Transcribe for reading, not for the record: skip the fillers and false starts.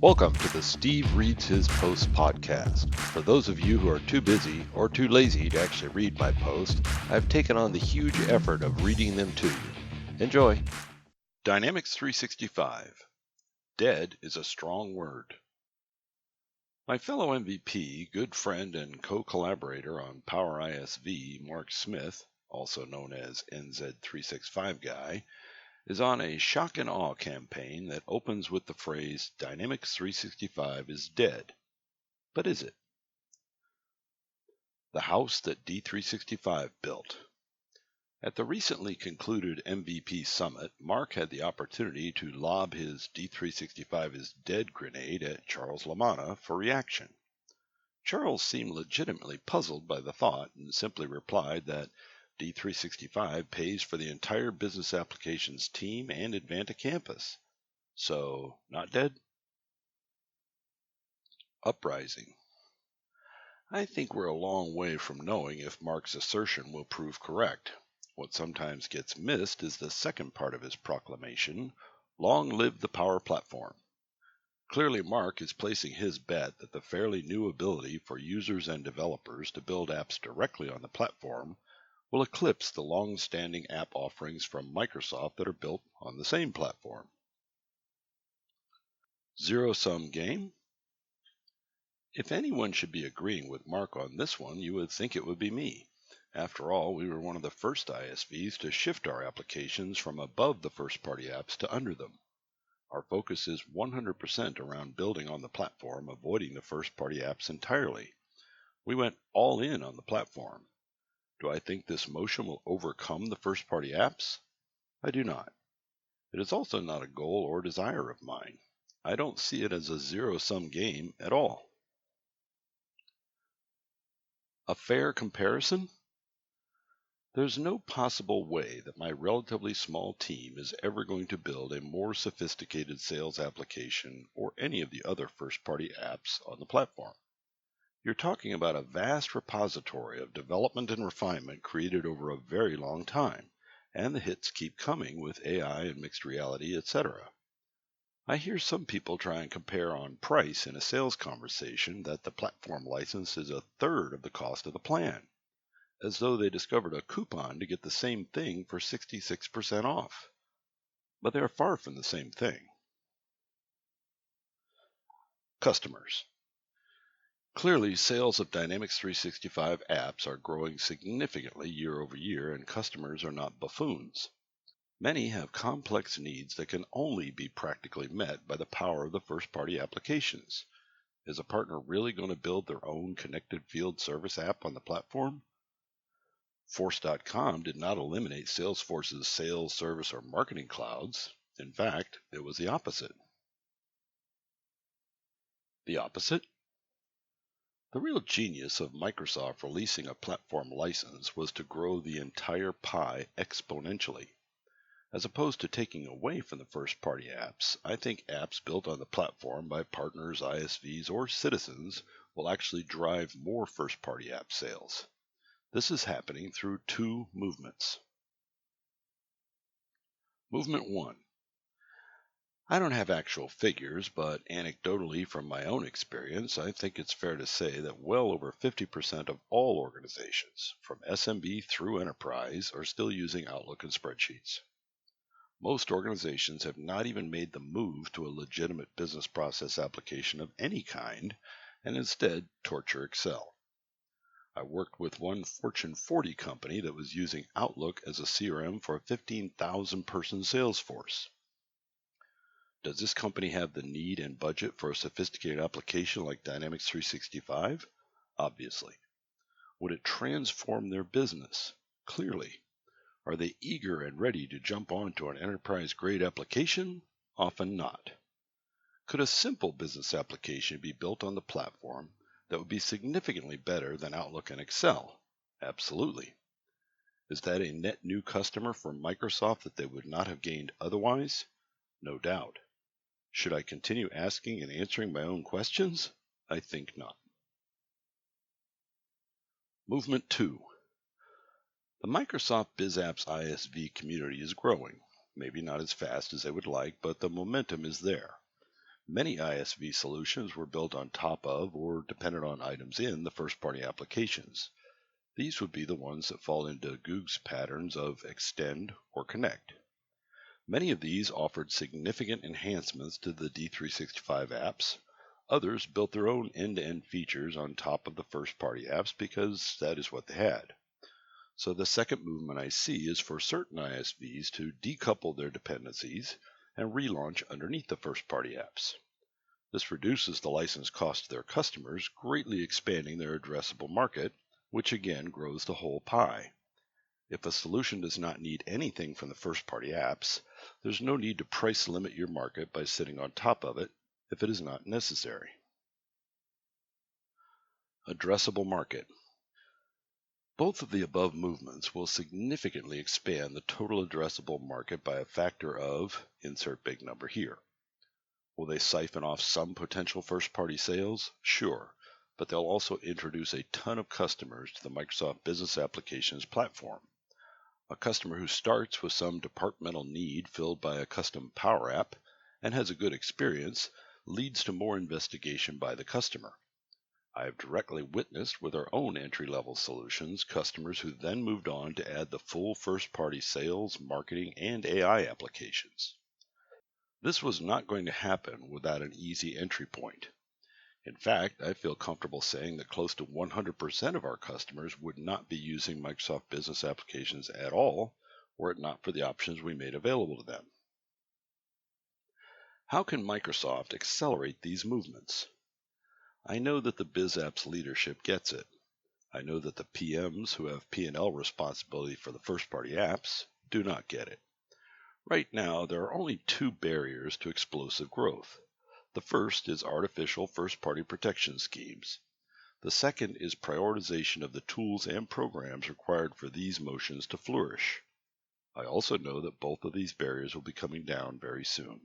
Welcome to the Steve Reads His Post podcast. For those of you who are too busy or too lazy to actually read my post, I've taken on the huge effort of reading them to you. Enjoy. Dynamics 365. Dead is a strong word. My fellow MVP, good friend and co-collaborator on PowerISV, Mark Smith, also known as NZ365 Guy, is on a shock and awe campaign that opens with the phrase, Dynamics 365 is dead. But is it? The house that D365 built. At the recently concluded MVP Summit, Mark had the opportunity to lob his D365 is dead grenade at Charles Lamanna for reaction. Charles seemed legitimately puzzled by the thought and simply replied that D365 pays for the entire business applications team and Advanta campus. So, not dead? Uprising. I think we're a long way from knowing if Mark's assertion will prove correct. What sometimes gets missed is the second part of his proclamation, long live the Power Platform. Clearly Mark is placing his bet that the fairly new ability for users and developers to build apps directly on the platform will eclipse the long-standing app offerings from Microsoft that are built on the same platform. Zero-sum game? If anyone should be agreeing with Mark on this one, you would think it would be me. After all, we were one of the first ISVs to shift our applications from above the first-party apps to under them. Our focus is 100% around building on the platform, avoiding the first-party apps entirely. We went all in on the platform. Do I think this motion will overcome the first-party apps? I do not. It is also not a goal or desire of mine. I don't see it as a zero-sum game at all. A fair comparison? There's no possible way that my relatively small team is ever going to build a more sophisticated sales application or any of the other first-party apps on the platform. You're talking about a vast repository of development and refinement created over a very long time, and the hits keep coming with AI and mixed reality, etc. I hear some people try and compare on price in a sales conversation that the platform license is a third of the cost of the plan, as though they discovered a coupon to get the same thing for 66% off. But they are far from the same thing. Customers. Clearly, sales of Dynamics 365 apps are growing significantly year over year, and customers are not buffoons. Many have complex needs that can only be practically met by the power of the first-party applications. Is a partner really going to build their own connected field service app on the platform? Force.com did not eliminate Salesforce's sales, service, or marketing clouds. In fact, it was the opposite. The opposite? The real genius of Microsoft releasing a platform license was to grow the entire pie exponentially. As opposed to taking away from the first-party apps, I think apps built on the platform by partners, ISVs, or citizens will actually drive more first-party app sales. This is happening through two movements. Movement 1. I don't have actual figures, but anecdotally from my own experience, I think it's fair to say that well over 50% of all organizations, from SMB through enterprise, are still using Outlook and spreadsheets. Most organizations have not even made the move to a legitimate business process application of any kind, and instead torture Excel. I worked with one Fortune 40 company that was using Outlook as a CRM for a 15,000-person sales force. Does this company have the need and budget for a sophisticated application like Dynamics 365? Obviously. Would it transform their business? Clearly. Are they eager and ready to jump onto an enterprise-grade application? Often not. Could a simple business application be built on the platform that would be significantly better than Outlook and Excel? Absolutely. Is that a net new customer for Microsoft that they would not have gained otherwise? No doubt. Should I continue asking and answering my own questions? I think not. Movement 2. The Microsoft BizApps ISV community is growing. Maybe not as fast as they would like, but the momentum is there. Many ISV solutions were built on top of or dependent on items in the first-party applications. These would be the ones that fall into Goog's patterns of extend or connect. Many of these offered significant enhancements to the D365 apps. Others built their own end-to-end features on top of the first-party apps because that is what they had. So the second movement I see is for certain ISVs to decouple their dependencies and relaunch underneath the first-party apps. This reduces the license cost to their customers, greatly expanding their addressable market, which again grows the whole pie. If a solution does not need anything from the first-party apps, there's no need to price limit your market by sitting on top of it if it is not necessary. Addressable market. Both of the above movements will significantly expand the total addressable market by a factor of, insert big number here. Will they siphon off some potential first-party sales? Sure, but they'll also introduce a ton of customers to the Microsoft Business Applications platform. A customer who starts with some departmental need filled by a custom Power App and has a good experience leads to more investigation by the customer. I have directly witnessed with our own entry-level solutions customers who then moved on to add the full first-party sales, marketing, and AI applications. This was not going to happen without an easy entry point. In fact, I feel comfortable saying that close to 100% of our customers would not be using Microsoft Business Applications at all were it not for the options we made available to them. How can Microsoft accelerate these movements? I know that the BizApps leadership gets it. I know that the PMs who have P&L responsibility for the first-party apps do not get it. Right now, there are only two barriers to explosive growth. The first is artificial first-party protection schemes. The second is prioritization of the tools and programs required for these motions to flourish. I also know that both of these barriers will be coming down very soon.